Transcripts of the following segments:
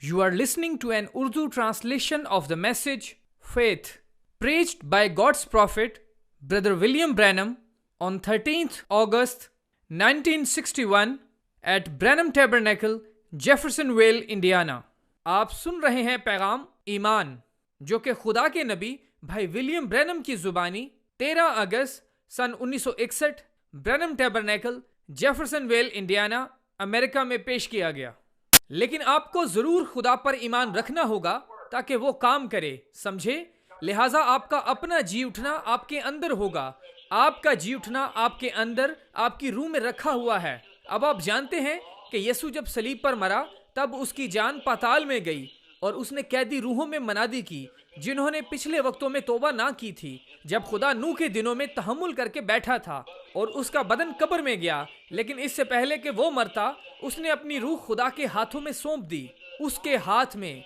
You are listening to an Urdu translation of the message Faith, preached by God's prophet, Brother William Branham, on 13th August 1961 at Branham Tabernacle, Jeffersonville, Indiana. آپ سن رہے ہیں پیغام ایمان جو کہ خدا کے نبی بھائی ولیم برینم کی زبانی 13 اگست سن 1961 برینم ٹیبرنیکل جیفرسن ویل انڈیانا امریکہ میں پیش کیا گیا. لیکن آپ کو ضرور خدا پر ایمان رکھنا ہوگا تاکہ وہ کام کرے, سمجھے؟ لہٰذا آپ کا اپنا جی اٹھنا آپ کے اندر ہوگا. آپ کا جی اٹھنا آپ کے اندر آپ کی روح میں رکھا ہوا ہے. اب آپ جانتے ہیں کہ یسوع جب صلیب پر مرا تب اس کی جان پاتال میں گئی اور اس نے قیدی روحوں میں منادی کی جنہوں نے پچھلے وقتوں میں توبہ نہ کی تھی, جب خدا نوح کے دنوں میں تحمل کر کے بیٹھا تھا اور اس کا بدن قبر میں گیا. لیکن اس سے پہلے کہ وہ مرتا اس نے اپنی روح خدا کے ہاتھوں میں سونپ دی. اس کے ہاتھ میں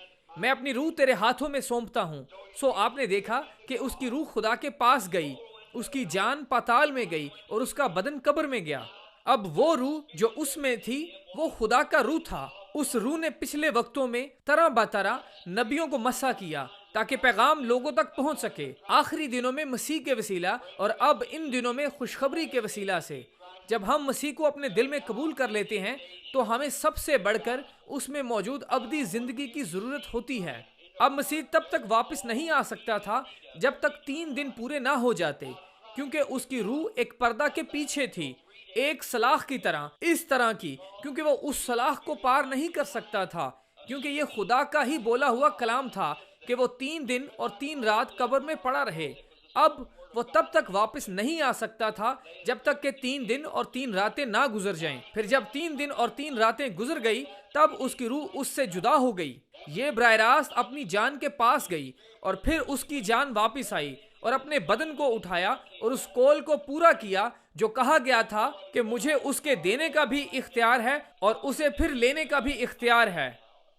اپنی روح تیرے ہاتھوں میں سونپتا ہوں. سو آپ نے دیکھا کہ اس کی روح خدا کے پاس گئی, اس کی جان پاتال میں گئی اور اس کا بدن قبر میں گیا. اب وہ روح جو اس میں تھی وہ خدا کا روح تھا. اس روح نے پچھلے وقتوں میں طرح بطرح نبیوں کو مسح کیا تاکہ پیغام لوگوں تک پہنچ سکے. آخری دنوں میں مسیح کے وسیلہ اور اب ان دنوں میں خوشخبری کے وسیلہ سے جب ہم مسیح کو اپنے دل میں قبول کر لیتے ہیں تو ہمیں سب سے بڑھ کر اس میں موجود ابدی زندگی کی ضرورت ہوتی ہے. اب مسیح تب تک واپس نہیں آ سکتا تھا جب تک 3 دن پورے نہ ہو جاتے, کیونکہ اس کی روح ایک پردہ کے پیچھے تھی, ایک سلاخ کی طرح, اس طرح کی, کیونکہ وہ اس سلاخ کو پار نہیں کر سکتا تھا, کیونکہ یہ خدا کا ہی بولا ہوا کلام تھا کہ وہ 3 دن اور 3 رات قبر میں پڑا رہے. اب وہ تب تک واپس نہیں آ سکتا تھا جب تک کہ 3 دن اور 3 راتیں نہ گزر جائیں. پھر جب 3 دن اور 3 راتیں گزر گئی تب اس کی روح اس سے جدا ہو گئی. یہ براہ راست اپنی جان کے پاس گئی اور پھر اس کی جان واپس آئی اور اپنے بدن کو اٹھایا اور اس قول کو پورا کیا جو کہا گیا تھا کہ مجھے اس کے دینے کا بھی اختیار ہے اور اسے پھر لینے کا بھی اختیار ہے.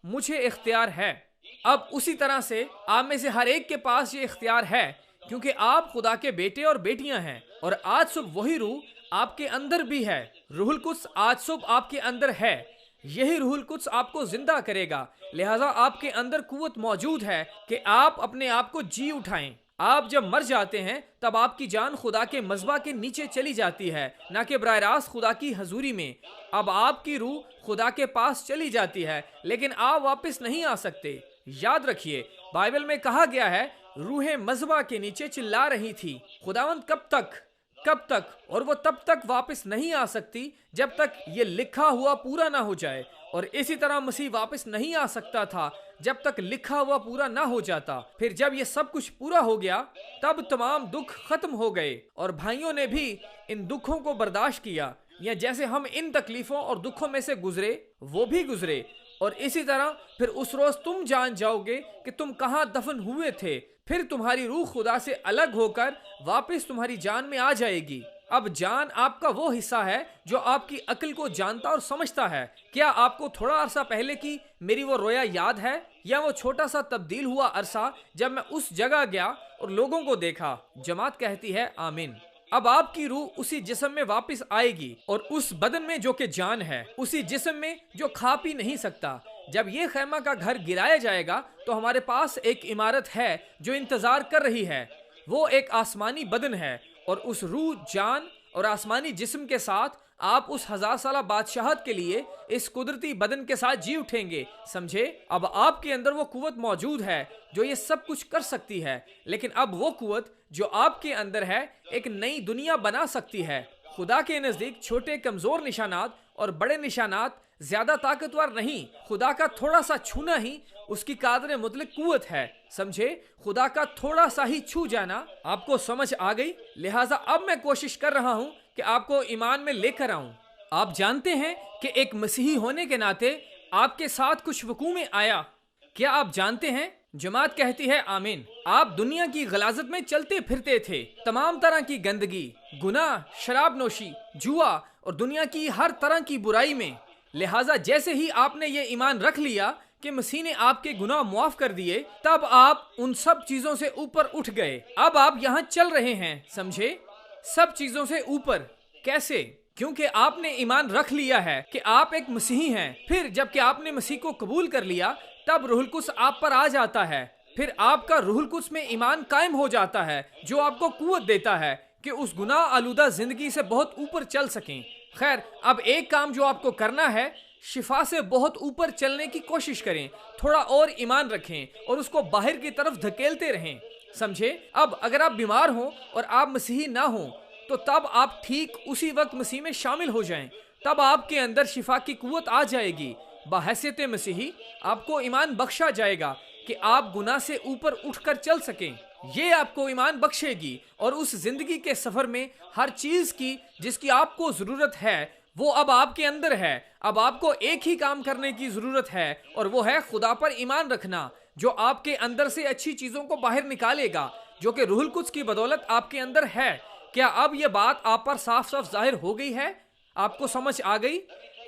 مجھے اختیار ہے. اب اسی طرح سے آپ میں سے ہر ایک کے پاس یہ اختیار ہے, کیونکہ آپ خدا کے بیٹے اور بیٹیاں ہیں. اور آج صبح وہی روح آپ کے اندر بھی ہے. روح القدس آج صبح آپ کے اندر ہے. یہی روح القدس آپ کو زندہ کرے گا. لہٰذا آپ کے اندر قوت موجود ہے کہ آپ اپنے آپ کو جی اٹھائیں. آپ جب مر جاتے ہیں تب آپ کی جان خدا کے مذبح کے نیچے چلی جاتی ہے, نہ کہ براہ راست خدا کی حضوری میں. اب آپ کی روح خدا کے پاس چلی جاتی ہے لیکن آپ واپس نہیں آ سکتے. یاد رکھیے بائبل میں کہا گیا ہے روحیں مذبح کے نیچے چلا رہی تھی. خداوند کب تک اور وہ تب تک واپس نہیں آ سکتی جب تک یہ لکھا ہوا پورا نہ ہو جائے. اور اسی طرح مسیح واپس نہیں آ سکتا تھا جب تک لکھا ہوا پورا نہ ہو جاتا. پھر جب یہ سب کچھ پورا ہو گیا تب تمام دکھ ختم ہو گئے اور بھائیوں نے بھی ان دکھوں کو برداشت کیا, یا جیسے ہم ان تکلیفوں اور دکھوں میں سے گزرے وہ بھی گزرے. اور اسی طرح پھر اس روز تم جان جاؤ گے کہ تم کہاں دفن ہوئے تھے. پھر تمہاری روح خدا سے الگ ہو کر واپس تمہاری جان میں آ جائے گی. اب جان آپ کا وہ حصہ ہے جو آپ کی عقل کو جانتا اور سمجھتا ہے. کیا آپ کو تھوڑا عرصہ پہلے کی میری وہ رویا یاد ہے, یا وہ چھوٹا سا تبدیل ہوا عرصہ جب میں اس جگہ گیا اور لوگوں کو دیکھا؟ جماعت کہتی ہے آمین. اب آپ کی روح اسی جسم میں واپس آئے گی اور اس بدن میں جو کہ جان ہے, اسی جسم میں جو کھا پی نہیں سکتا. جب یہ خیمہ کا گھر گرایا جائے گا تو ہمارے پاس ایک عمارت ہے جو انتظار کر رہی ہے. وہ ایک آسمانی بدن ہے اور اس روح, جان اور آسمانی جسم کے ساتھ آپ اس 1000 سالہ بادشاہت کے لیے اس قدرتی بدن کے ساتھ جی اٹھیں گے, سمجھے؟ اب آپ کے اندر وہ قوت موجود ہے جو یہ سب کچھ کر سکتی ہے. لیکن اب وہ قوت جو آپ کے اندر ہے ایک نئی دنیا بنا سکتی ہے. خدا کے نزدیک چھوٹے کمزور نشانات اور بڑے نشانات زیادہ طاقتور نہیں. خدا کا تھوڑا سا چھونا ہی اس کی قادر مطلق قوت ہے, سمجھے؟ خدا کا تھوڑا سا ہی چھو جانا. آپ کو سمجھ آ گئی؟ لہٰذا اب میں کوشش کر رہا ہوں کہ آپ کو ایمان میں لے کر آؤں. آپ جانتے ہیں کہ ایک مسیحی ہونے کے ناطے آپ کے ساتھ کچھ وقوع میں آیا. کیا آپ جانتے ہیں؟ جماعت کہتی ہے آمین. آپ دنیا کی غلاظت میں چلتے پھرتے تھے, تمام طرح کی گندگی, گناہ, شراب نوشی, جوا اور دنیا کی ہر طرح کی برائی میں. لہٰذا جیسے ہی آپ نے یہ ایمان رکھ لیا کہ مسیح نے آپ کے گناہ معاف کر دیے, تب آپ ان سب چیزوں سے اوپر اٹھ گئے. اب آپ یہاں چل رہے ہیں, سمجھے؟ سب چیزوں سے اوپر. کیسے؟ کیونکہ آپ نے ایمان رکھ لیا ہے کہ آپ ایک مسیحی ہیں. پھر جب کہ آپ نے مسیح کو قبول کر لیا تب روح القدس آپ پر آ جاتا ہے. پھر آپ کا روح القدس میں ایمان قائم ہو جاتا ہے جو آپ کو قوت دیتا ہے کہ اس گناہ آلودہ زندگی سے بہت اوپر چل سکیں. خیر، اب ایک کام جو آپ کو کرنا ہے، شفا سے بہت اوپر چلنے کی کوشش کریں. تھوڑا اور ایمان رکھیں اور اس کو باہر کی طرف دھکیلتے رہیں. سمجھے؟ اب اگر آپ بیمار ہوں اور آپ مسیحی نہ ہوں تو تب آپ ٹھیک اسی وقت مسیح میں شامل ہو جائیں. تب آپ کے اندر شفا کی قوت آ جائے گی. بحیثیت مسیحی آپ کو ایمان بخشا جائے گا کہ آپ گناہ سے اوپر اٹھ کر چل سکیں. یہ آپ کو ایمان بخشے گی اور اس زندگی کے سفر میں ہر چیز کی جس کی آپ کو ضرورت ہے وہ اب آپ کے اندر ہے. اب آپ کو ایک ہی کام کرنے کی ضرورت ہے اور وہ ہے خدا پر ایمان رکھنا، جو آپ کے اندر سے اچھی چیزوں کو باہر نکالے گا، جو کہ روح القدس کی بدولت آپ کے اندر ہے. کیا اب یہ بات آپ پر صاف صاف ظاہر ہو گئی ہے؟ آپ کو سمجھ آ گئی؟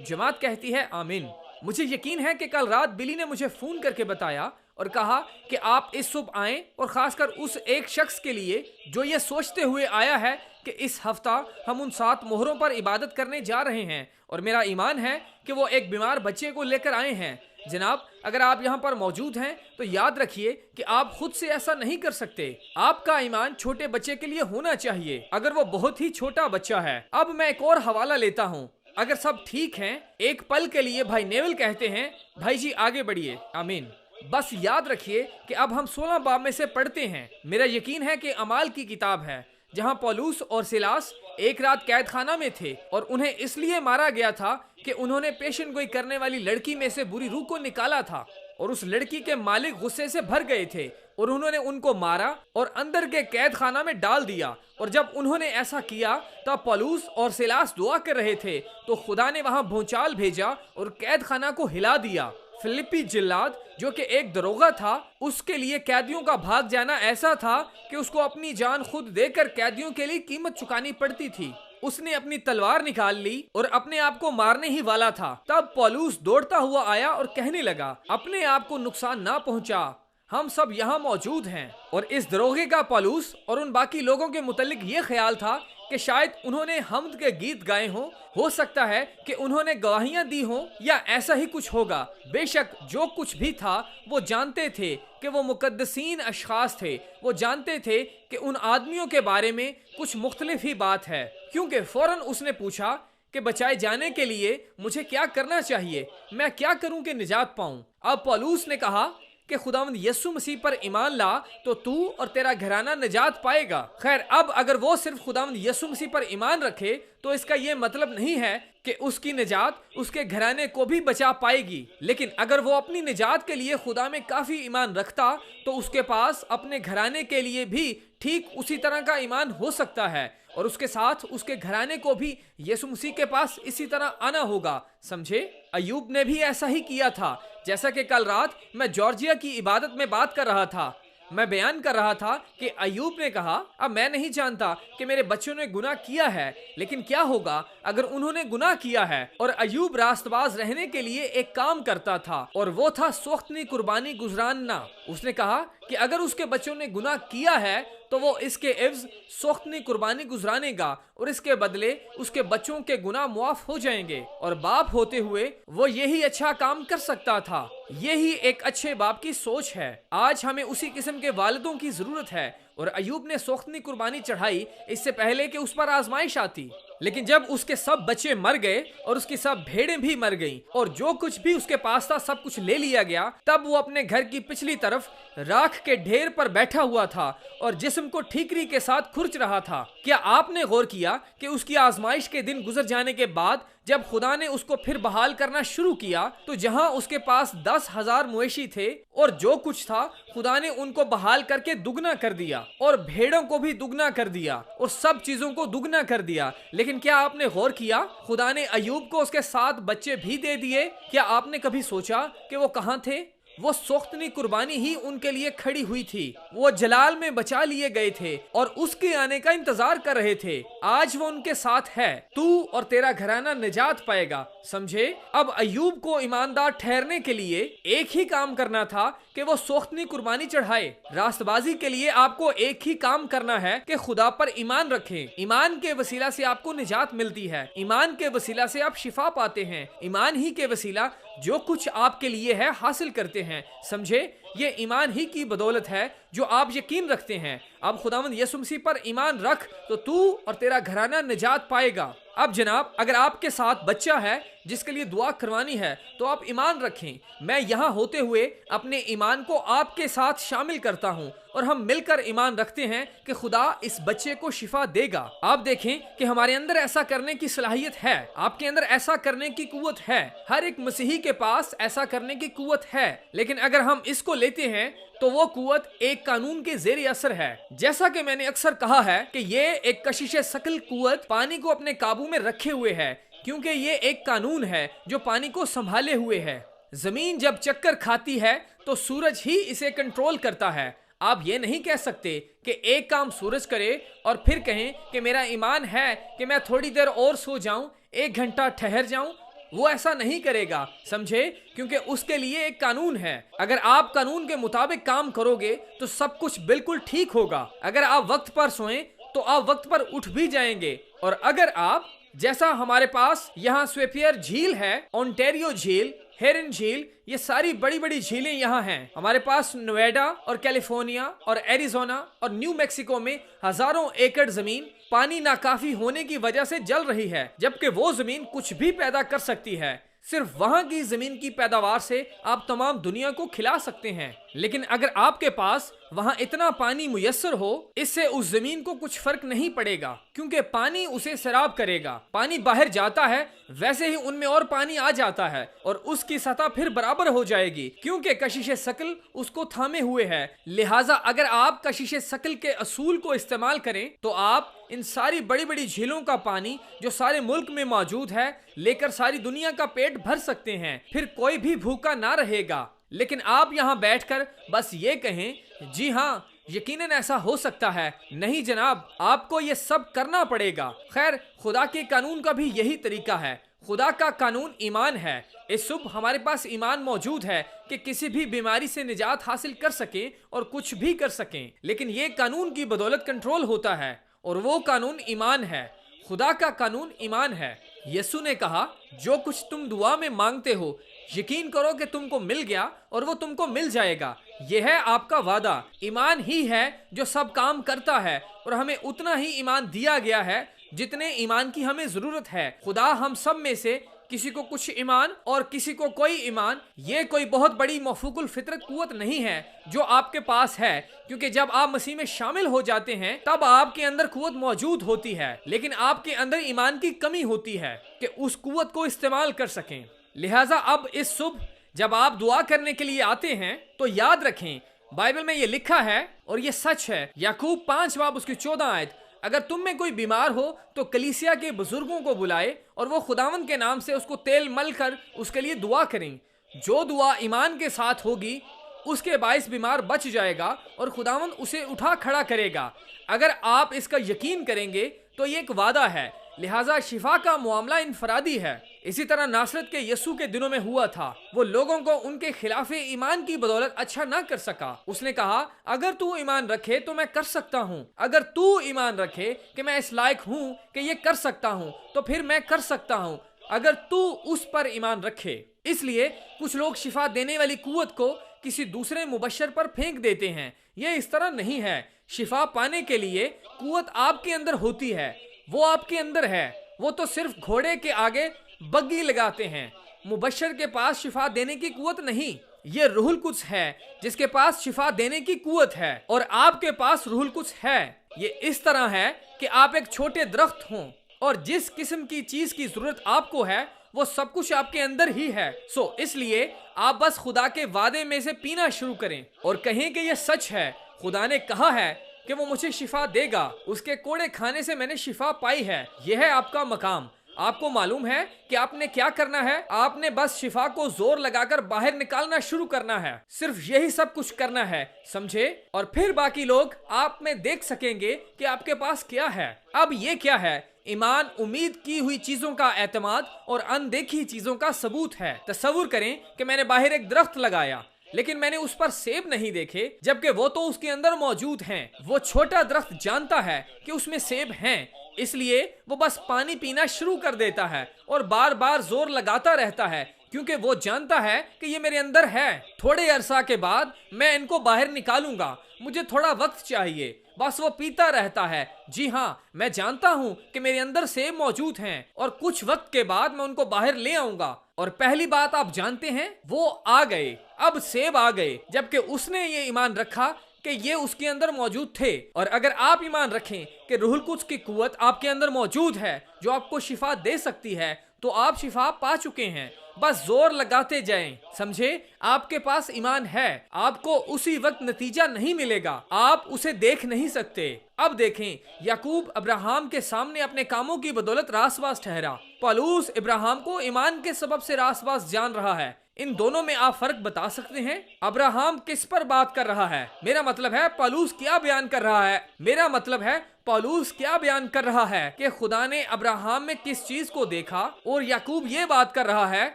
جماعت کہتی ہے آمین. مجھے یقین ہے کہ کل رات بلی نے مجھے فون کر کے بتایا اور کہا کہ آپ اس صبح آئیں، اور خاص کر اس ایک شخص کے لیے جو یہ سوچتے ہوئے آیا ہے کہ اس ہفتہ ہم ان 7 مہروں پر عبادت کرنے جا رہے ہیں، اور میرا ایمان ہے کہ وہ ایک بیمار بچے کو لے کر آئے ہیں. جناب، اگر آپ یہاں پر موجود ہیں تو یاد رکھیے کہ آپ خود سے ایسا نہیں کر سکتے. آپ کا ایمان چھوٹے بچے کے لیے ہونا چاہیے اگر وہ بہت ہی چھوٹا بچہ ہے. اب میں ایک اور حوالہ لیتا ہوں. اگر سب ٹھیک ہیں، ایک پل کے لیے بھائی نیول کہتے ہیں، بھائی جی آگے بڑھیے. آمین. بس یاد رکھیے کہ اب ہم 16 باب میں سے پڑھتے ہیں. میرا یقین ہے کہ اعمال کی کتاب ہے، جہاں پولوس اور سیلاس ایک رات قید خانہ میں تھے اور انہیں اس لیے مارا گیا تھا کہ انہوں نے پیشن گوئی کرنے والی لڑکی میں سے بری روح کو نکالا تھا، اور اس لڑکی کے مالک غصے سے بھر گئے تھے اور انہوں نے ان کو مارا اور اندر کے قید خانہ میں ڈال دیا. اور جب انہوں نے ایسا کیا تب پولوس اور سیلاس دعا کر رہے تھے تو خدا نے وہاں بھونچال بھیجا اور قید خانہ کو ہلا دیا. فلپی جلاد جو کہ ایک دروغہ تھا، اس کے لیے قیدیوں کا بھاگ جانا ایسا تھا کہ اس کو اپنی جان خود دے کر قیدیوں کے لیے قیمت چکانی پڑتی تھی. اس نے اپنی تلوار نکال لی اور اپنے آپ کو مارنے ہی والا تھا. تب پولوس دوڑتا ہوا آیا اور کہنے لگا، اپنے آپ کو نقصان نہ پہنچا، ہم سب یہاں موجود ہیں. اور اس دروغے کا پولوس اور ان باقی لوگوں کے متعلق یہ خیال تھا کہ شاید انہوں نے حمد کے گیت گائے ہوں، ہو سکتا ہے کہ انہوں نے گواہیاں دی ہوں یا ایسا ہی کچھ ہوگا. بے شک جو کچھ بھی تھا وہ جانتے تھے کہ وہ مقدسین اشخاص تھے. وہ جانتے تھے کہ ان آدمیوں کے بارے میں کچھ مختلف ہی بات ہے، کیونکہ فوراً اس نے پوچھا کہ بچائے جانے کے لیے مجھے کیا کرنا چاہیے، میں کیا کروں کہ نجات پاؤں. اب پولوس نے کہا کہ خداوند یسوع مسیح پر ایمان لا تو تو اور تیرا گھرانہ نجات پائے گا. خیر، اب اگر وہ صرف خداوند یسوع مسیح پر ایمان رکھے تو اس کا یہ مطلب نہیں ہے کہ اس کی نجات اس کے گھرانے کو بھی بچا پائے گی. لیکن اگر وہ اپنی نجات کے لیے خدا میں کافی ایمان رکھتا تو اس کے پاس اپنے گھرانے کے لیے بھی ٹھیک اسی طرح کا ایمان ہو سکتا ہے، اور اس کے ساتھ اس کے گھرانے کو بھی یسوع مسیح کے پاس اسی طرح آنا ہوگا. سمجھے؟ ایوب نے بھی ایسا ہی کیا تھا. جیسا کہ کل رات میں جارجیا کی عبادت میں بات کر رہا تھا، میں بیان کر رہا تھا کہ ایوب نے کہا، اب میں نہیں جانتا کہ میرے بچوں نے گناہ کیا ہے، لیکن کیا ہوگا اگر انہوں نے گناہ کیا ہے. اور ایوب راست باز رہنے کے لیے ایک کام کرتا تھا، اور وہ تھا سوختنی قربانی گزراننا. اس نے کہا کہ اگر اس کے بچوں نے گناہ کیا ہے تو وہ اس کے عوض سوختنی قربانی گزرانے گا، اور اس کے بدلے اس کے بچوں کے گناہ معاف ہو جائیں گے. اور باپ ہوتے ہوئے وہ یہی اچھا کام کر سکتا تھا. یہی ایک اچھے باپ کی سوچ ہے. آج ہمیں اسی قسم کے والدوں کی ضرورت ہے. اور ایوب نے سوختنی قربانی چڑھائی اس سے پہلے کہ اس پر آزمائش آتی. لیکن جب اس کے سب بچے مر گئے اور اس کی سب بھیڑیں بھی مر گئیں اور جو کچھ بھی اس کے پاس تھا سب کچھ لے لیا گیا، تب وہ اپنے گھر کی پچھلی طرف راکھ کے ڈھیر پر بیٹھا ہوا تھا اور جسم کو ٹھیکری کے ساتھ کھرچ رہا تھا. کیا آپ نے غور کیا کہ اس کی آزمائش کے دن گزر جانے کے بعد جب خدا نے اس کو پھر بحال کرنا شروع کیا تو جہاں اس کے پاس 10,000 مویشی تھے اور جو کچھ تھا، خدا نے ان کو بحال کر کے دگنا کر دیا، اور بھیڑوں کو بھی دگنا کر دیا، اور سب چیزوں کو دگنا کر دیا. لیکن کیا آپ نے غور کیا خدا نے ایوب کو اس کے 7 بچے بھی دے دیے؟ کیا آپ نے کبھی سوچا کہ وہ کہاں تھے؟ وہ سوختنی قربانی ہی ان کے لیے کھڑی ہوئی تھی. وہ جلال میں بچا لیے گئے تھے اور اس کے آنے کا انتظار کر رہے تھے. آج وہ ان کے ساتھ ہے. تو اور تیرا گھرانہ نجات پائے گا. سمجھے؟ اب ایوب کو ایماندار ٹھہرنے کے لیے ایک ہی کام کرنا تھا کہ وہ سوختنی قربانی چڑھائے. راست بازی کے لیے آپ کو ایک ہی کام کرنا ہے کہ خدا پر ایمان رکھیں. ایمان کے وسیلہ سے آپ کو نجات ملتی ہے. ایمان کے وسیلہ سے آپ شفا پاتے ہیں. ایمان ہی کے وسیلہ جو کچھ آپ کے لیے ہے حاصل کرتے ہیں. سمجھے؟ یہ ایمان ہی کی بدولت ہے جو آپ یقین رکھتے ہیں. اب خداوند یسوع مسیح پر ایمان رکھ تو تو اور تیرا گھرانہ نجات پائے گا. اب جناب، اگر آپ کے ساتھ بچہ ہے جس کے لیے دعا کروانی ہے تو آپ ایمان رکھیں. میں یہاں ہوتے ہوئے اپنے ایمان کو آپ کے ساتھ شامل کرتا ہوں اور ہم مل کر ایمان رکھتے ہیں کہ خدا اس بچے کو شفا دے گا. آپ دیکھیں کہ ہمارے اندر ایسا کرنے کی صلاحیت ہے، آپ کے اندر ایسا کرنے کی قوت ہے، ہر ایک مسیحی کے پاس ایسا کرنے کی قوت ہے. لیکن اگر ہم اس کو لیتے ہیں تو وہ قوت ایک قانون کے زیر اثر ہے. جیسا کہ میں نے اکثر کہا ہے کہ یہ ایک کشش ثقل قوت پانی کو اپنے قابو میں رکھے ہوئے ہے، کیونکہ یہ ایک قانون ہے جو پانی کو سنبھالے ہوئے ہے. زمین جب چکر کھاتی ہے تو سورج ہی اسے کنٹرول کرتا ہے. آپ یہ نہیں کہہ سکتے کہ ایک کام سورج کرے اور پھر کہیں کہ میرا ایمان ہے کہ میں تھوڑی دیر اور سو جاؤں، 1 گھنٹہ ٹھہر جاؤں. وہ ایسا نہیں کرے گا، سمجھے؟ کیونکہ اس کے لیے ایک قانون ہے. اگر آپ قانون کے مطابق کام کرو گے تو سب کچھ بالکل ٹھیک ہوگا. اگر آپ وقت پر سوئیں تو آپ وقت پر اٹھ بھی جائیں گے. اور اگر آپ، جیسا ہمارے پاس یہاں سویپیر جھیل ہے، اونٹیریو جھیل، ہیرن جھیل، یہ ساری بڑی بڑی جھیلیں یہاں ہیں. ہمارے پاس نویڈا اور کیلیفورنیا اور ایریزونا اور نیو میکسیکو میں ہزاروں ایکڑ زمین پانی ناکافی ہونے کی وجہ سے جل رہی ہے، جبکہ وہ زمین کچھ بھی پیدا کر سکتی ہے. صرف وہاں کی زمین کی پیداوار سے آپ تمام دنیا کو کھلا سکتے ہیں. لیکن اگر آپ کے پاس وہاں اتنا پانی میسر ہو، اس سے اس زمین کو کچھ فرق نہیں پڑے گا، کیونکہ پانی اسے سیراب کرے گا. پانی باہر جاتا ہے ویسے ہی ان میں اور پانی آ جاتا ہے اور اس کی سطح پھر برابر ہو جائے گی، کیونکہ کشش ثقل اس کو تھامے ہوئے ہے. لہٰذا اگر آپ کشش ثقل کے اصول کو استعمال کریں تو آپ ان ساری بڑی بڑی جھیلوں کا پانی جو سارے ملک میں موجود ہے لے کر ساری دنیا کا پیٹ بھر سکتے ہیں. پھر کوئی بھی بھوکا نہ رہے گا. لیکن آپ یہاں بیٹھ کر بس یہ کہیں، جی ہاں یقیناً ایسا ہو سکتا ہے. نہیں جناب، آپ کو یہ سب کرنا پڑے گا. خیر، خدا کے قانون کا بھی یہی طریقہ ہے. خدا کا قانون ایمان ہے. اس صبح ہمارے پاس ایمان موجود ہے کہ کسی بھی بیماری سے نجات حاصل کر سکیں اور کچھ بھی کر سکیں. لیکن یہ قانون کی بدولت کنٹرول ہوتا ہے، اور وہ قانون ایمان ہے. خدا کا قانون ایمان ہے. یسوع نے کہا، جو کچھ تم دعا میں مانگتے ہو یقین کرو کہ تم کو مل گیا اور وہ تم کو مل جائے گا. یہ ہے آپ کا وعدہ. ایمان ہی ہے جو سب کام کرتا ہے، اور ہمیں اتنا ہی ایمان دیا گیا ہے جتنے ایمان کی ہمیں ضرورت ہے. خدا ہم سب میں سے کسی کو کچھ ایمان اور کسی کو کوئی ایمان، یہ کوئی بہت بڑی مفوق الفطرت قوت نہیں ہے جو آپ کے پاس ہے، کیونکہ جب آپ مسیح میں شامل ہو جاتے ہیں تب آپ کے اندر قوت موجود ہوتی ہے. لیکن آپ کے اندر ایمان کی کمی ہوتی ہے کہ اس قوت کو استعمال کر سکیں. لہٰذا اب اس صبح جب آپ دعا کرنے کے لیے آتے ہیں تو یاد رکھیں، بائبل میں یہ لکھا ہے اور یہ سچ ہے. یعقوب 5 باب اس کی 14 آیت، اگر تم میں کوئی بیمار ہو تو کلیسیا کے بزرگوں کو بلائے اور وہ خداوند کے نام سے اس کو تیل مل کر اس کے لیے دعا کریں. جو دعا ایمان کے ساتھ ہوگی اس کے باعث بیمار بچ جائے گا اور خداوند اسے اٹھا کھڑا کرے گا. اگر آپ اس کا یقین کریں گے تو یہ ایک وعدہ ہے. لہٰذا شفا کا معاملہ انفرادی ہے. اسی طرح ناصرت کے یسوع کے دنوں میں ہوا تھا. وہ لوگوں کو ان کے خلاف ایمان کی بدولت اچھا نہ کر سکا. اس نے کہا، اگر تو ایمان رکھے تو میں کر سکتا ہوں. اگر تو ایمان رکھے کہ میں اس لائق ہوں کہ یہ کر سکتا ہوں تو پھر میں کر سکتا ہوں. اگر تو اس پر ایمان رکھے. اس لیے کچھ لوگ شفا دینے والی قوت کو کسی دوسرے مبشر پر پھینک دیتے ہیں. یہ اس طرح نہیں ہے. شفا پانے کے لیے قوت آپ کے اندر ہوتی ہے. وہ آپ کے اندر ہے. وہ تو صرف گھوڑے کے آگے بگی لگاتے ہیں. مبشر کے پاس شفا دینے کی قوت نہیں. یہ روح القدس ہے جس کے پاس شفا دینے کی قوت ہے، اور آپ کے پاس روح القدس ہے. یہ اس طرح ہے کہ آپ ایک چھوٹے درخت ہوں اور جس قسم کی چیز کی ضرورت آپ کو ہے وہ سب کچھ آپ کے اندر ہی ہے. اس لیے آپ بس خدا کے وعدے میں سے پینا شروع کریں اور کہیں کہ یہ سچ ہے. خدا نے کہا ہے کہ وہ مجھے شفا دے گا. اس کے کوڑے کھانے سے میں نے شفا پائی ہے. یہ ہے آپ کا مقام. آپ کو معلوم ہے کہ آپ نے کیا کرنا ہے. آپ نے بس شفا کو زور لگا کر باہر نکالنا شروع کرنا ہے. صرف یہی سب کچھ کرنا ہے، سمجھے؟ اور پھر باقی لوگ آپ میں دیکھ سکیں گے کہ آپ کے پاس کیا ہے. اب یہ کیا ہے؟ ایمان امید کی ہوئی چیزوں کا اعتماد اور اندیکھی چیزوں کا ثبوت ہے. تصور کریں کہ میں نے باہر ایک درخت لگایا لیکن میں نے اس پر سیب نہیں دیکھے، جبکہ وہ تو اس کے اندر موجود ہیں. وہ چھوٹا درخت جانتا ہے کہ اس میں سیب ہیں، اس لیے وہ بس پانی پینا شروع کر دیتا ہے اور بار بار زور لگاتا رہتا ہے क्योंकि वो जानता है कि ये मेरे अंदर है। थोड़े अरसा के बाद मैं इनको बाहर निकालूंगा, मुझे थोड़ा वक्त चाहिए। बस वो पीता रहता है। जी हाँ, मैं जानता हूँ कि मेरे अंदर सेब मौजूद हैं और कुछ वक्त के बाद मैं उनको बाहर ले आऊंगा। और पहली बात आप जानते हैं, वो आ गए, अब सेब आ गए, जबकि उसने ये ईमान रखा कि ये उसके अंदर मौजूद थे। और अगर आप ईमान रखें कि रूहुल कुद्स की कुव्वत आपके अंदर मौजूद है जो आपको शिफा दे सकती है, तो आप शिफा पा चुके हैं। बस जोर लगाते जाएं। समझे, आपके पास ईमान है, आपको उसी वक्त नतीजा नहीं मिलेगा, आप उसे देख नहीं सकते। अब देखें, याकूब अब्राहम के सामने अपने कामों की बदौलत रासबाज ठहरा। पौलुस इब्राहिम को ईमान के सबब से रासबाज जान रहा है। इन दोनों में आप फर्क बता सकते हैं? अब्राहम किस पर बात कर रहा है? मेरा मतलब है पौलुस क्या बयान कर रहा है? मेरा मतलब है पौलुस क्या बयान कर रहा है कि खुदा ने अब्राहम में किस चीज को देखा, और याकूब ये बात कर रहा है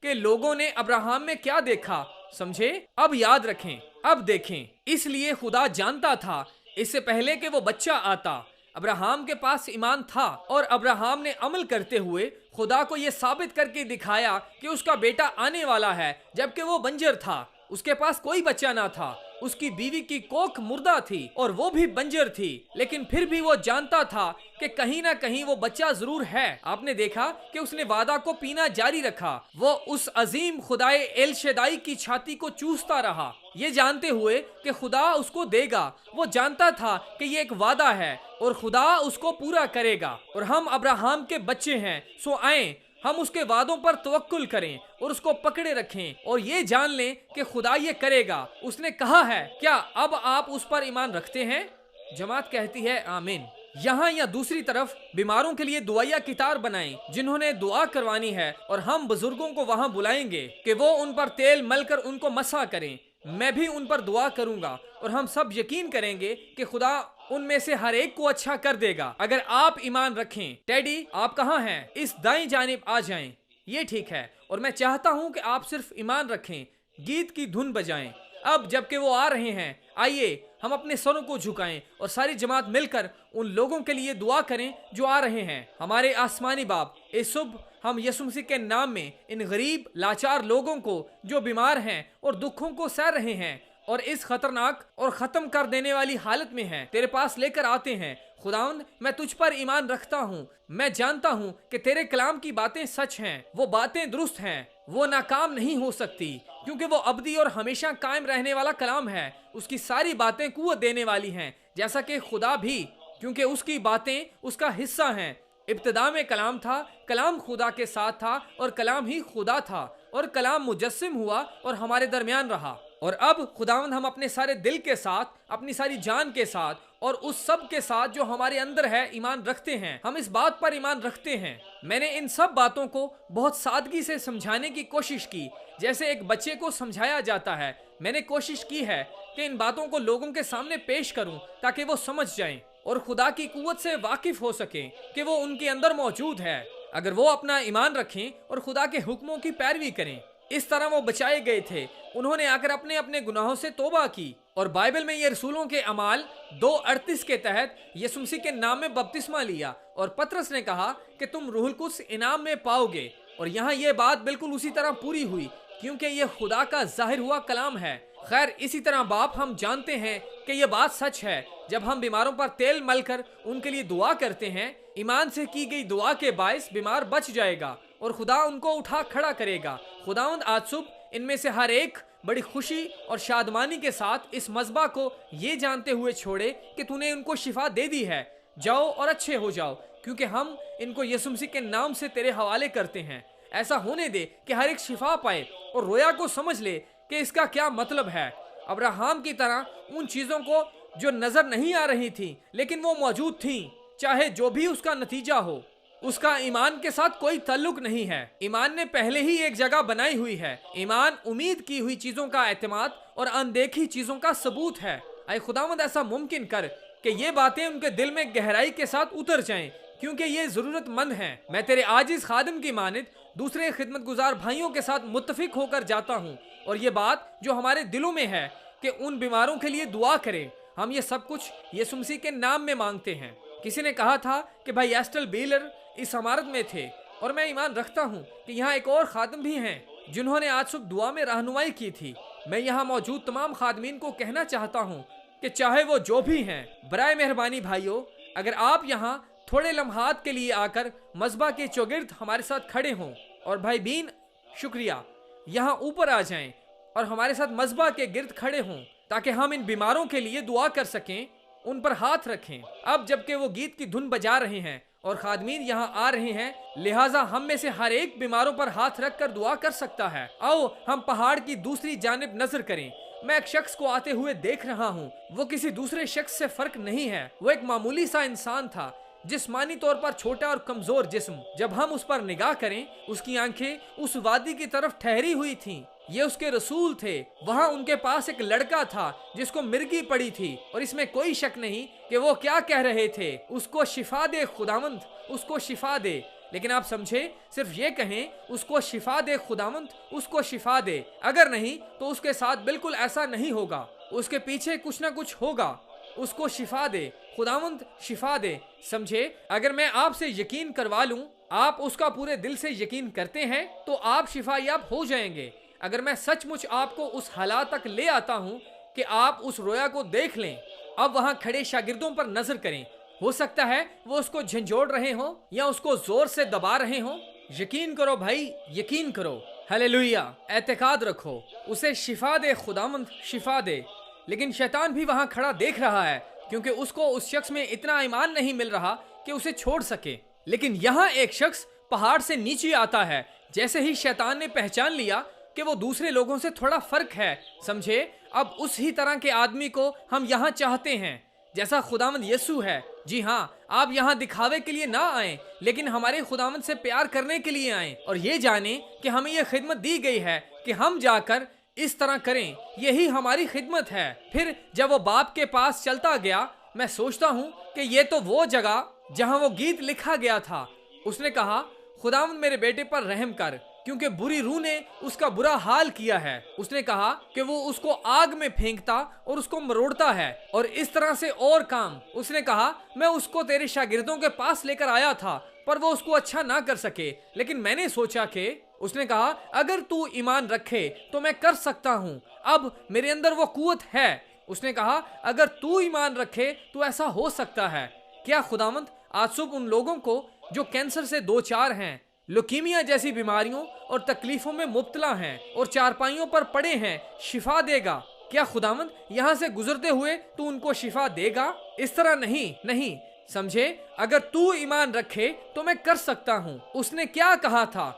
कि लोगों ने अब्राहम में क्या देखा। समझे? अब याद रखें, अब देखें, इसलिए खुदा जानता था इससे पहले कि वो बच्चा आता, अब्राहम के पास ईमान था, और अब्राहम ने अमल करते हुए खुदा को यह साबित करके दिखाया कि उसका बेटा आने वाला है, जबकि वो बंजर था, उसके पास कोई बच्चा ना था, उसकी बीवी की कोख मुर्दा थी और वो भी बंजर थी, लेकिन फिर भी वो जानता था कि कहीं ना कहीं वो बच्चा जरूर है। आपने देखा कि उसने वादा को पीना जारी रखा, वो उस अजीम खुदाए एल शदाई की छाती को चूसता रहा, ये जानते हुए कि खुदा उसको देगा। वो जानता था कि ये एक वादा है और खुदा उसको पूरा करेगा। और हम अब्राहम के बच्चे हैं, सो आए हम उसके वादों पर तवक्कुल करें और उसको पकड़े रखें और ये जान लें कि खुदा ये करेगा। उसने कहा है, क्या अब आप उस पर ईमान रखते हैं? जमात कहती है आमीन। यहाँ या दूसरी तरफ बीमारों के लिए दुआया कितार बनाएं जिन्होंने दुआ करवानी है, और हम बुजुर्गों को वहाँ बुलाएंगे कि वो उन पर तेल मलकर उनको मसा करें। मैं भी उन पर दुआ करूंगा और हम सब यकीन करेंगे कि खुदा उनमें से हर एक को अच्छा कर देगा अगर आप ईमान रखें। टेडी, आप कहाँ हैं? इस दाईं जानिब आ जाएं। ये ठीक है, और मैं चाहता हूँ कि आप सिर्फ ईमान रखें, गीत की धुन बजाएं। अब जबकि वो आ रहे हैं, आइए हम अपने सरों को झुकाएं और सारी जमात मिलकर उन लोगों के लिए दुआ करें जो आ रहे हैं। हमारे आसमानी बाप, इस सुबह हम यीशु मसीह के नाम में इन गरीब लाचार लोगों को जो बीमार हैं और दुखों को सह रहे हैं और इस खतरनाक और खत्म कर देने वाली हालत में हैं, तेरे पास लेकर आते हैं। खुदावंद, मैं तुझ पर ईमान रखता हूँ। मैं जानता हूँ कि तेरे कलाम की बातें सच हैं, वो बातें दुरुस्त हैं, वो नाकाम नहीं हो सकती, क्योंकि वो अबदी और हमेशा कायम रहने वाला कलाम है। उसकी सारी बातें कुव्वत देने वाली हैं, जैसा कि खुदा भी, क्योंकि उसकी बातें उसका हिस्सा हैं। इब्तिदा में कलाम था, कलाम खुदा के साथ था और कलाम ही खुदा था, और कलाम मुजस्सिम हुआ और हमारे दरमियान रहा। और अब खुदावंद, हम अपने सारे दिल के साथ, अपनी सारी जान के साथ और उस सब के साथ जो हमारे अंदर है ईमान रखते हैं। हम इस बात पर ईमान रखते हैं। मैंने इन सब बातों को बहुत सादगी से समझाने की कोशिश की, जैसे एक बच्चे को समझाया जाता है। मैंने कोशिश की है कि इन बातों को लोगों के सामने पेश करूं ताकि वो समझ जाएं और खुदा की कुव्वत से वाकिफ हो सकें कि वो उनके अंदर मौजूद है, अगर वो अपना ईमान रखें और खुदा के हुक्मों की पैरवी करें। इस तरह वो बचाए गए थे। उन्होंने आकर अपने अपने गुनाहों से तौबा की, और बाइबल में ये रसूलों के अमाल 2:38 के तहत यीशु मसीह के नाम में बपतिस्मा लिया, और पतरस ने कहा कि तुम रूहुल कुद्स इनाम में पाओगे। और यहाँ ये बात बिल्कुल उसी तरह पूरी हुई, क्योंकि ये खुदा का जाहिर हुआ कलाम है। खैर, इसी तरह बाप, हम जानते हैं कि ये बात सच है। जब हम बीमारों पर तेल मलकर उनके लिए दुआ करते हैं, ईमान से की गई दुआ के बायस बीमार बच जाएगा और खुदा उनको उठा खड़ा करेगा। खुदावंद आज सुबह इनमें से हर एक बड़ी खुशी और शादमानी के साथ इस मज़बा को ये जानते हुए छोड़े कि तूने उनको शिफा दे दी है। जाओ और अच्छे हो जाओ, क्योंकि हम इनको यीशु मसीह के नाम से तेरे हवाले करते हैं। ऐसा होने दे कि हर एक शिफा पाए और रोया को समझ ले कि इसका क्या मतलब है। अब्राहम की तरह उन चीज़ों को जो नज़र नहीं आ रही थी लेकिन वो मौजूद थीं, चाहे जो भी उसका नतीजा हो, उसका ईमान के साथ कोई ताल्लुक नहीं है। ईमान ने पहले ही एक जगह बनाई हुई है। ईमान उम्मीद की हुई चीज़ों का एतमाद और अनदेखी चीज़ों का सबूत है। ऐ खुदावंद, ऐसा मुमकिन कर कि ये बातें उनके दिल में गहराई के साथ उतर जाएं, क्योंकि ये ज़रूरतमंद हैं। मैं तेरे आजिज़ खादिम की मानिद दूसरे खिदमतगुजार भाइयों के साथ मुत्तफिक होकर जाता हूँ, और ये बात जो हमारे दिलों में है कि उन बीमारों के लिए दुआ करें। हम ये सब कुछ यीशु मसीह के नाम में मांगते हैं। किसी ने कहा था कि भाई एस्टल बेलर इस इमारत में थे, और मैं ईमान रखता हूँ कि यहाँ एक और खादिम भी हैं जिन्होंने आज सुबह दुआ में रहनुमाई की थी। मैं यहाँ मौजूद तमाम खादमीन को कहना चाहता हूँ कि चाहे वो जो भी हैं, बराए मेहरबानी भाइयों, अगर आप यहाँ थोड़े लम्हात के लिए आकर मज़बा के चौगिर्द हमारे साथ खड़े हों, और भाई बीन शुक्रिया, यहाँ ऊपर आ जाएं और हमारे साथ मज़बा के गिर्द खड़े हों ताकि हम इन बीमारों के लिए दुआ कर सकें, उन पर हाथ रखें। अब जबकि वो गीत की धुन बजा रहे हैं और खादमीन यहाँ आ रहे हैं, लिहाजा हम में से हर एक बीमारों पर हाथ रख कर दुआ कर सकता है। आओ हम पहाड़ की दूसरी जानिब नजर करें। मैं एक शख्स को आते हुए देख रहा हूँ। वो किसी दूसरे शख्स से फर्क नहीं है। वो एक मामूली सा इंसान था, जिस्मानी तौर पर छोटा और कमजोर जिस्म। जब हम उस पर निगाह करें, उसकी आंखें उस वादी की तरफ ठहरी हुई थीं। ये उसके रसूल थे। वहाँ उनके पास एक लड़का था जिसको मिर्गी पड़ी थी, और इसमें कोई शक नहीं कि वो क्या कह रहे थे, उसको शिफा दे खुदावंद, उसको शिफा दे। लेकिन आप समझे, सिर्फ ये कहें उसको शिफा दे खुदावंद, उसको शिफा दे। अगर नहीं तो उसके साथ बिल्कुल ऐसा नहीं होगा, उसके पीछे कुछ ना कुछ होगा। उसको शिफा दे खुदावंद, शिफा दे। समझे, अगर मैं आपसे यकीन करवा लूं, आप उसका पूरे दिल से यकीन करते हैं, तो आप शिफायाब हो जाएंगे। अगर मैं सचमुच आपको उस हालात तक ले आता हूं कि आप उस रोया को देख लें, अब वहां खड़े शागिर्दों पर नजर करें। हो सकता है वो उसको झंझोड़ रहे हो या उसको जोर से दबा रहे हो। यकीन करो भाई, यकीन करो। हालेलुया, एतकाद रखो, उसे शिफा दे खुदावंद, शिफा दे। लेकिन शैतान भी वहां खड़ा देख रहा है, क्योंकि उसको उस शख्स में इतना ईमान नहीं मिल रहा कि उसे छोड़ सके। लेकिन यहाँ एक शख्स पहाड़ से नीचे आता है। जैसे ही शैतान ने पहचान लिया कि वो दूसरे लोगों से थोड़ा फर्क है, समझे, अब उस ही तरह के आदमी को हम यहाँ चाहते हैं जैसा खुदावंद यीशु है। जी हाँ, आप यहाँ दिखावे के लिए ना आए, लेकिन हमारे खुदावंद से प्यार करने के लिए आए, और ये जाने कि हमें ये खिदमत दी गई है कि हम जाकर इस तरह करें। यही हमारी खिदमत है। फिर जब वो बाप के पास चलता गया, मैं सोचता हूँ कि ये तो वो जगह जहाँ वो गीत लिखा गया था। उसने कहा, खुदावंद मेरे बेटे पर रहम कर, क्योंकि बुरी रूह ने उसका बुरा हाल किया है। उसने कहा कि वो उसको आग में फेंकता और उसको मरोड़ता है, और इस तरह से और काम। उसने कहा, मैं उसको तेरे शागिर्दों के पास लेकर आया था, पर वो उसको अच्छा ना कर सके। लेकिन मैंने सोचा कि, उसने कहा, अगर तू ईमान रखे तो मैं कर सकता हूँ। अब मेरे अंदर वो कुव्वत है। उसने कहा, अगर तू ईमान रखे तो ऐसा हो सकता है। क्या खुदावंद आज सुबह उन लोगों को जो कैंसर से दो चार हैं, लुकीमिया जैसी बीमारियों और तकलीफों में मुब्तला हैं और चारपाइयों पर पड़े हैं, शिफा देगा? क्या खुदावंद यहाँ से गुजरते हुए तू उनको शिफा देगा? इस तरह नहीं, नहीं, समझे, अगर तू ईमान रखे तो मैं कर सकता हूँ। उसने क्या कहा था?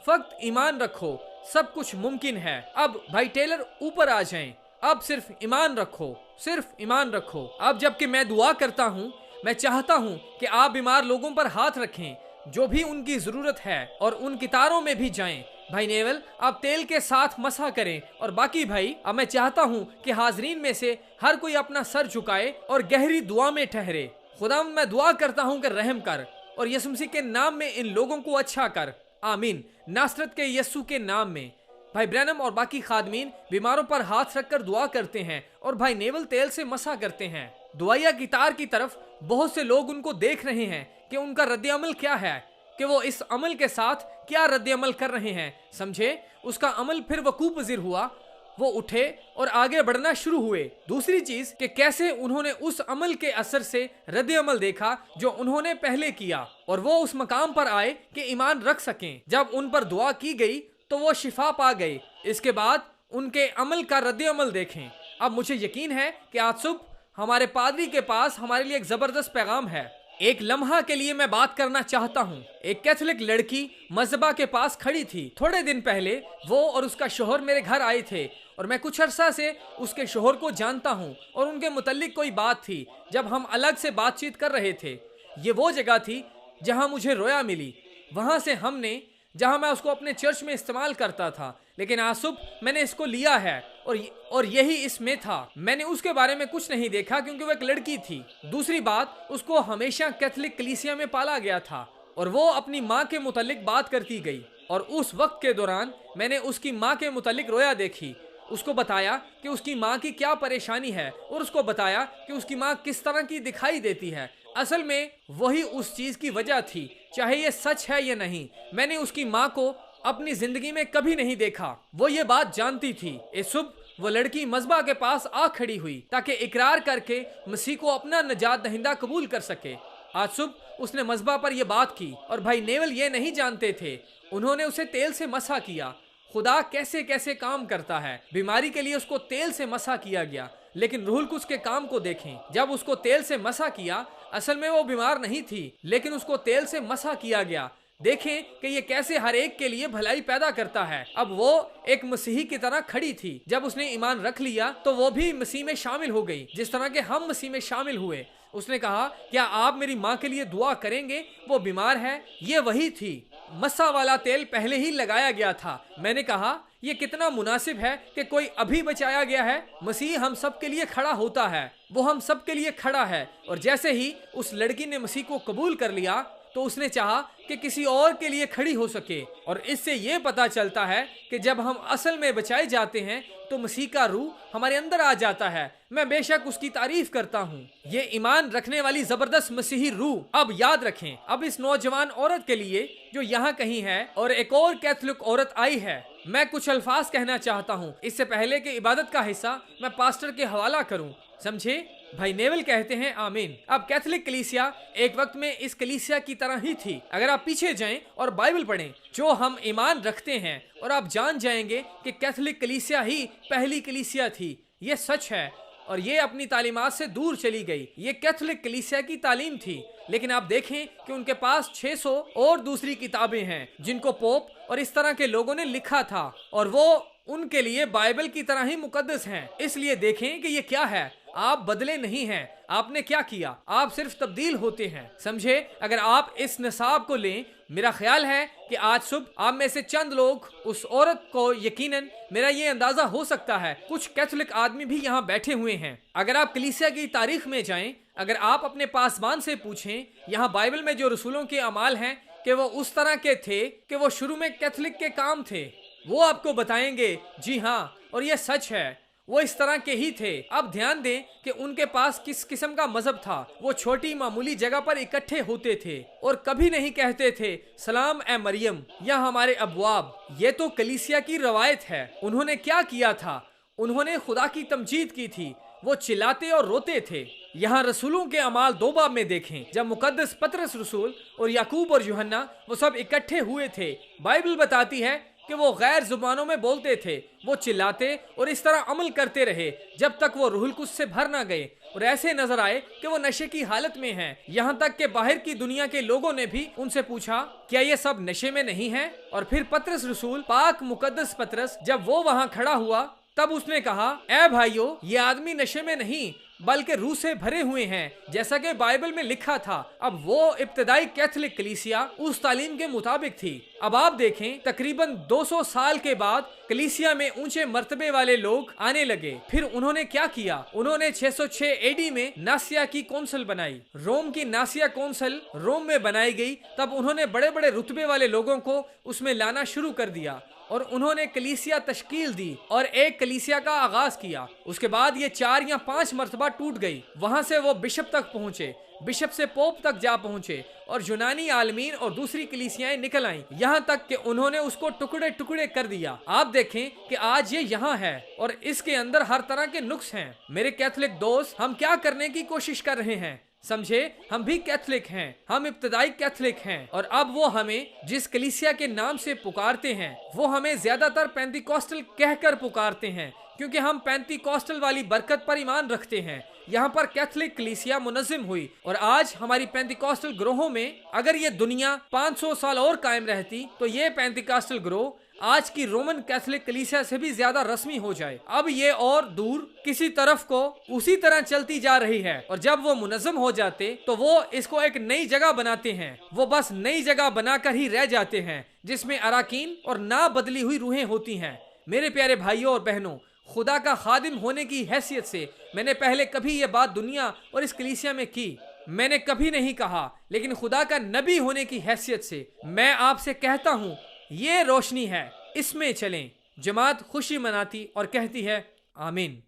फक्त ईमान रखो, सब कुछ मुमकिन है। अब भाई टेलर ऊपर आ जाएं। अब सिर्फ ईमान रखो, सिर्फ ईमान रखो। अब जबकि मैं दुआ करता हूँ, मैं चाहता हूँ कि आप बीमार लोगों पर हाथ रखें जो भी उनकी जरूरत है, और उन कितारों में भी जाएं। भाई नेवल, आप तेल के साथ मसा करें, और बाकी भाई, अब मैं चाहता हूँ कि हाजरीन में से हर कोई अपना सर झुकाए और गहरी दुआ में ठहरे। खुदा, मैं दुआ करता हूँ कि रहम कर, और यीशु मसीह के नाम में इन लोगों को अच्छा कर। आमीन। नासरत के यीशु के नाम में। भाई ब्रैनम और बाकी खादमीन बीमारों पर हाथ रखकर दुआ करते हैं, और भाई नेवल तेल से मसा करते हैं। दुआया की तार की तरफ बहुत से लोग उनको देख रहे हैं कि उनका रद्द अमल क्या है, कि वो इस अमल के साथ क्या रद्द अमल कर रहे हैं। समझे, उसका अमल फिर वकूफ पजीर हुआ। वो उठे और आगे बढ़ना शुरू हुए। दूसरी चीज कि कैसे उन्होंने उस अमल के असर से रद्द अमल देखा जो उन्होंने पहले किया, और वो उस मकाम पर आए कि ईमान रख सकें। जब उन पर दुआ की गई तो वो शिफा पा गए। इसके बाद उनके अमल का रद्द अमल देखें। अब मुझे यकीन है कि आज सुबह हमारे पादरी के पास हमारे लिए एक जबरदस्त पैगाम है। एक लम्हा के लिए मैं बात करना चाहता हूँ। एक कैथोलिक लड़की मज़बा के पास खड़ी थी। थोड़े दिन पहले वो और उसका शोहर मेरे घर आए थे, और मैं कुछ अरसा से उसके शोहर को जानता हूँ, और उनके मुतल्लिक कोई बात थी जब हम अलग से बातचीत कर रहे थे। ये वो जगह थी जहाँ मुझे रोया मिली। वहाँ से हमने, जहाँ मैं उसको अपने चर्च में इस्तेमाल करता था, लेकिन आज सुबह मैंने इसको लिया है, और यही इसमें था। मैंने उसके बारे में कुछ नहीं देखा क्योंकि वो एक लड़की थी। दूसरी बात, उसको हमेशा कैथोलिक कलीसिया में पाला गया था, और वो अपनी माँ के मुतालिक बात करती गई। और उस वक्त के दौरान मैंने उसकी माँ के मुतालिक रोया देखी। उसको बताया कि उसकी माँ की क्या परेशानी है, और उसको बताया कि उसकी माँ किस तरह की दिखाई देती है। असल में वही उस चीज की वजह थी, चाहे ये सच है या नहीं। मैंने उसकी माँ को अपनी जिंदगी में कभी नहीं देखा। वो ये बात जानती थी। इस सुबह वो लड़की मज़बा के पास आ खड़ी हुई ताकि इकरार करके मसीह को अपना निजात दहिंदा कबूल कर सके। आज सुबह उसने मज़बा पर यह बात की और भाई नेवल ये नहीं जानते थे। उन्होंने उसे तेल से मसा किया। खुदा कैसे कैसे काम करता है। बीमारी के लिए उसको तेल से मसा किया गया, लेकिन रूहुल कुद्स के काम को देखें। जब उसको तेल से मसा किया, असल में वो बीमार नहीं थी, लेकिन उसको तेल से मसा किया गया। देखें कि ये कैसे हर एक के लिए भलाई पैदा करता है। अब वो एक मसीही की तरह खड़ी थी। जब उसने ईमान रख लिया तो वो भी मसीह में शामिल हो गई, जिस तरह के हम मसीह में शामिल हुए। उसने कहा, क्या आप मेरी माँ के लिए दुआ करेंगे, वो बीमार है। ये वही थी। मसा वाला तेल पहले ही लगाया गया था। मैंने कहा, ये कितना मुनासिब है कि कोई अभी बचाया गया है। मसीह हम सब के लिए खड़ा होता है। वो हम सब के लिए खड़ा है। और जैसे ही उस लड़की ने मसीह को कबूल कर लिया तो उसने चाहा कि किसी और के लिए खड़ी हो सके। और इससे ये पता चलता है कि जब हम असल में बचाए जाते हैं तो मसीह का रूह हमारे अंदर आ जाता है। मैं बेशक उसकी तारीफ करता हूँ। ये ईमान रखने वाली जबरदस्त मसीही रूह। अब याद रखें, अब इस नौजवान औरत के लिए जो यहाँ कहीं है और एक और कैथोलिक औरत आई है, मैं कुछ अल्फाज कहना चाहता हूँ। इससे पहले कि इबादत का हिस्सा मैं पास्टर के हवाला करूँ, समझे। भाई नेवल कहते हैं आमीन। अब कैथोलिक कलीसिया एक वक्त में इस कलीसिया की तरह ही थी। अगर आप पीछे जाएं और बाइबल पढ़ें जो हम ईमान रखते हैं, और आप जान जाएंगे कि कैथोलिक कलीसिया ही पहली कलीसिया थी। ये सच है। और ये अपनी तालीमात से दूर चली गई। ये कैथोलिक कलीसिया की तालीम थी। लेकिन आप देखें कि उनके पास 600 और दूसरी किताबें हैं जिनको पोप और इस तरह के लोगों ने लिखा था, और वो उनके लिए बाइबल की तरह ही मुकद्दस हैं। इसलिए देखें कि ये क्या है। आप बदले नहीं हैं। आपने क्या किया? आप सिर्फ तब्दील होते हैं, समझे। अगर आप इस निसाब को लें, मेरा ख्याल है कि आज सुबह आप में से चंद लोग उस औरत को, यकीनन मेरा ये अंदाजा हो सकता है कुछ कैथोलिक आदमी भी यहाँ बैठे हुए हैं। अगर आप कलीसिया की तारीख में जाएं, अगर आप अपने पासबान से पूछें यहाँ बाइबल में जो रसूलों के अमाल हैं कि वो उस तरह के थे कि वो शुरू में कैथोलिक के काम थे, वो आपको बताएंगे जी हाँ, और ये सच है, वो इस तरह के ही थे। अब ध्यान दें कि उनके पास किस किस्म का मजहब था। वो छोटी मामूली जगह पर इकट्ठे होते थे और कभी नहीं कहते थे सलाम ए मरियम या हमारे अबवाब। ये तो कलीसिया की रवायत है। उन्होंने क्या किया था? उन्होंने खुदा की तमजीद की थी। वो चिल्लाते और रोते थे। यहाँ रसूलों के अमाल 2 बाब में देखें, जब मुकद्दस पतरस रसूल और याकूब और यूहन्ना वो सब इकट्ठे हुए थे, बाइबल बताती है कि वो गैर जुबानों में बोलते थे। वो चिल्लाते और इस तरह अमल करते रहे जब तक वो रूहुल कुद्स से भर ना गए और ऐसे नजर आए कि वो नशे की हालत में हैं। यहाँ तक कि बाहर की दुनिया के लोगों ने भी उनसे पूछा, क्या ये सब नशे में नहीं है? और फिर पतरस रसूल, पाक मुकद्दस पतरस, जब वो वहाँ खड़ा हुआ तब उसने कहा, ए भाइयों, ये आदमी नशे में नहीं बल्कि रूह से भरे हुए हैं, जैसा कि बाइबल में लिखा था। अब वो इब्तदाई कैथोलिक कलीसिया उस तालीम के मुताबिक थी। अब आप देखें, तकरीबन 200 साल के बाद कलीसिया में ऊंचे मर्तबे वाले लोग आने लगे। फिर उन्होंने क्या किया? उन्होंने 606 एडी में नासिया की कौंसिल बनाई। रोम की नासिया कौंसिल रोम में बनाई गई। तब उन्होंने बड़े बड़े रुतबे वाले लोगों को उसमें लाना शुरू कर दिया और उन्होंने कलीसिया तश्कील दी और एक कलीसिया का आगाज किया। उसके बाद ये 4 या 5 मरतबा टूट गई। वहां से वो बिशप तक पहुंचे, बिशप से पोप तक जा पहुंचे और यूनानी आलमीन और दूसरी कलीसियाएं निकल आईं, यहाँ तक कि उन्होंने उसको टुकड़े टुकड़े कर दिया। आप देखें कि आज ये यहाँ है और इसके अंदर हर तरह के नुक्स हैं। मेरे कैथोलिक दोस्त, हम क्या करने की कोशिश कर रहे हैं? समझे, हम भी कैथोलिक हैं, हम इब्तदाई कैथोलिक हैं। और अब वो हमें जिस कलीसिया के नाम से पुकारते हैं वो हमें ज्यादातर पेंतिकॉस्टल कहकर पुकारते हैं, क्योंकि हम पेंतिकॉस्टल वाली बरकत पर ईमान रखते हैं। यहाँ पर कैथोलिक कलीसिया मुनज़्ज़म हुई और आज हमारी पेंतिकॉस्टल ग्रोहों में अगर ये दुनिया 500 साल और कायम रहती तो ये पेंतिकॉस्टल ग्रोह आज की रोमन कैथोलिक कलीसिया से भी ज्यादा रस्मी हो जाए। अब ये और दूर किसी तरफ को उसी तरह चलती जा रही है और जब वो मुनज़्ज़म हो जाते तो वो इसको एक नई जगह बनाते हैं। वो बस नई जगह बनाकर ही रह जाते हैं जिसमें अराकीन और ना बदली हुई रूहें होती हैं। मेरे प्यारे भाइयों और बहनों, खुदा का खादिम होने की हैसियत से मैंने पहले कभी ये बात दुनिया और इस कलीसिया में की मैंने कभी नहीं कहा, लेकिन खुदा का नबी होने की हैसियत से मैं आपसे कहता हूँ, ये रोशनी है, इसमें चलें। जमात खुशी मनाती और कहती है आमीन।